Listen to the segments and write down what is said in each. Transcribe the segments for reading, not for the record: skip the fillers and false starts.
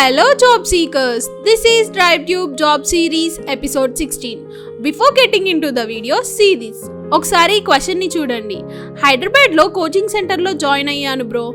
Hello job seekers, this is DriveTube Job Series episode 16. Before getting into the video, see this. ఒకసారి ఈ question ని చూడండి. హైదరాబాద్ లో coaching centre లో join అయ్యాను బ్రో.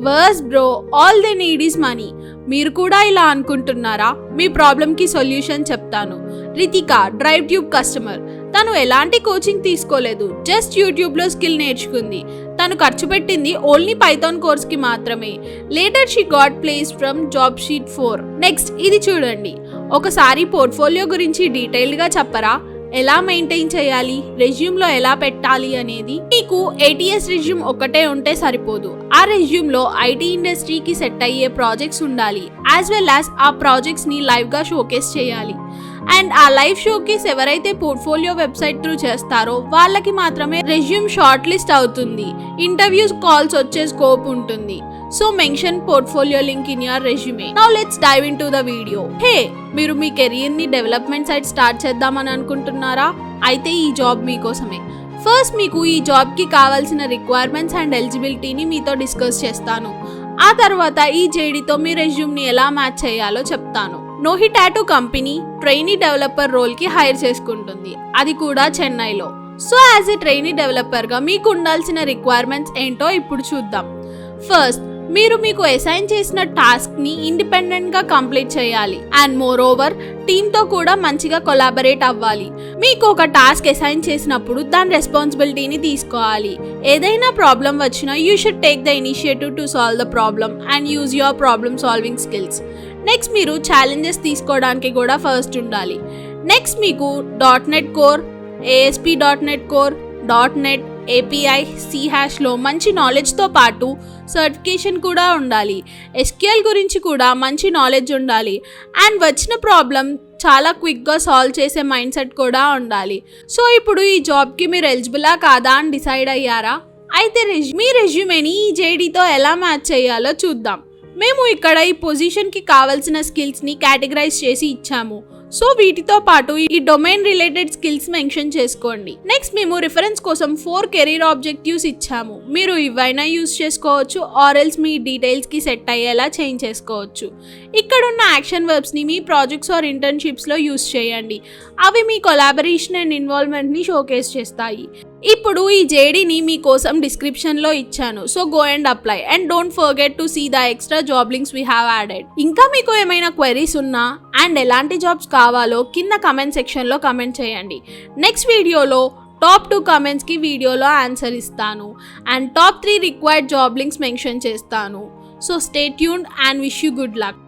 వర్స్ bro, all they need is money. మీరు కూడా ఇలా అనుకుంటున్నారా? మీ ప్రాబ్లం కి సొల్యూషన్ చెప్తాను. Ritika, DriveTube customer. తను ఎలాంటి కోచింగ్ తీసుకోలేదు, జస్ట్ యూట్యూబ్ లో స్కిల్ నేర్చుకుంది. తను ఖర్చు పెట్టింది ఓన్లీ పైథాన్ కోర్స్ కి మాత్రమే. Later she got placed from job sheet 4. Next ఇది చూడండి. ఒకసారి పోర్ట్ఫోలియో గురించి డీటెయిల్డ్ గా చెప్పరా? ఎలా మెయింటైన్ చేయాలి, రెజ్యూమ్ లో ఎలా పెట్టాలి అనేది. మీకు ATS రెజ్యూమ్ ఒకటే ఉంటే సరిపోదు. ఆ రెజ్యూమ్ లో IT ఇండస్ట్రీకి సెట్ అయ్యే ప్రాజెక్ట్స్ ఉండాలి. యాజ్ వెల్ యాజ్ ఆ ప్రాజెక్ట్స్ ని లైవ్ గా షోకేస్ చేయాలి. అండ్ ఆ లైవ్ షోకేస్ ఎవరైతే పోర్ట్ఫోలియో వెబ్సైట్ త్రూ చేస్తారో వాళ్ళకి మాత్రమే రెజ్యూమ్ షార్ట్ లిస్ట్ అవుతుంది. ఇంటర్వ్యూస్ కాల్స్ వచ్చే స్కోప్ ఉంటుంది. So mention portfolio link in your resume. Now let's dive into the video. Hey, మీరు మీ కెరియర్ ని డెవలప్మెంట్ సైడ్ స్టార్ట్ చేద్దామని అనుకుంటున్నారా? అయితే ఈ జాబ్ మీకోసమే. ఫస్ట్ మీకు ఈ జాబ్ కి కావాల్సిన రిక్వైర్మెంట్స్ అండ్ ఎలిజిబిలిటీని మీతో డిస్కస్ చేస్తాను. ఆ తర్వాత ఈ JDతో మీ రెజ్యూమ్ ని ఎలా మ్యాచ్ చేయాలో చెప్తాను. నోహి టాటూ కంపెనీ ట్రైనీ డెవలపర్ రోల్ కి హైర్ చేసుకుంటుంది, అది కూడా చెన్నైలో. So as a trainee developer గా మీకు ఉండాల్సిన రిక్వైర్మెంట్స్ ఏంటో ఇప్పుడు చూద్దాం. ఫస్ట్, మీరు మీకు అసైన్ చేసిన టాస్క్ ని ఇండిపెండెంట్ గా కంప్లీట్ చేయాలి. అండ్ మోర్ ఓవర్ టీమ్ తో కూడా మంచిగా కొలాబరేట్ అవ్వాలి. మీకు ఒక టాస్క్ అసైన్ చేసినప్పుడు దాని రెస్పాన్సిబిలిటీని తీసుకోవాలి. ఏదైనా ప్రాబ్లం వచ్చినా you should take the initiative to solve the problem and use your problem solving skills. Next, మీరు ఛాలెంజెస్ తీసుకోవడానికి కూడా ఫస్ట్ ఉండాలి. నెక్స్ట్, మీకు .NET core, ASP.NET core, .NET API, C#లో మంచి నాలెడ్జ్తో పాటు సర్టిఫికేషన్ కూడా ఉండాలి. SQL గురించి కూడా మంచి నాలెడ్జ్ ఉండాలి. అండ్ వచ్చిన ప్రాబ్లం చాలా క్విక్గా సాల్వ్ చేసే మైండ్ సెట్ కూడా ఉండాలి. సో ఇప్పుడు ఈ జాబ్కి మీరు ఎలిజిబులా కాదా అని డిసైడ్ అయ్యారా? అయితే మీ రెజ్యూమేని ఈ JDతో ఎలా మ్యాచ్ చేయాలో చూద్దాం. మేము ఇక్కడ ఈ పొజిషన్కి కావాల్సిన స్కిల్స్ని కేటగరైజ్ చేసి ఇచ్చాము. సో వీటితో పాటు ఈ డొమైన్ రిలేటెడ్ స్కిల్స్ మెన్షన్ చేసుకోండి. నెక్స్ట్, మేము రిఫరెన్స్ కోసం 4 కెరీర్ ఆబ్జెక్టివ్స్ ఇచ్చాము. మీరు ఇవైనా యూజ్ చేసుకోవచ్చు, ఆర్ ఎల్స్ మీ డీటెయిల్స్కి సెట్ అయ్యేలా చేంజ్ చేసుకోవచ్చు. ఇక్కడున్న యాక్షన్ వర్బ్స్ని మీ ప్రాజెక్ట్స్ ఆర్ ఇంటర్న్షిప్స్లో యూజ్ చేయండి. అవి మీ కొలాబరేషన్ అండ్ ఇన్వాల్వ్మెంట్ని షోకేస్ చేస్తాయి. ఇప్పుడు ఈ JDని మీకోసం డిస్క్రిప్షన్లో ఇచ్చాను. So go and apply and don't forget to see the extra job links we have added. ఇంకా మీకు ఏమైనా క్వెరీస్ ఉన్నా అండ్ ఎలాంటి జాబ్స్ కావాలో కింద కమెంట్ సెక్షన్లో కమెంట్ చేయండి. నెక్స్ట్ వీడియోలో టాప్ 2 కమెంట్స్కి వీడియోలో ఆన్సర్ ఇస్తాను and top 3 required job links mention చేస్తాను. So stay tuned and wish you good luck.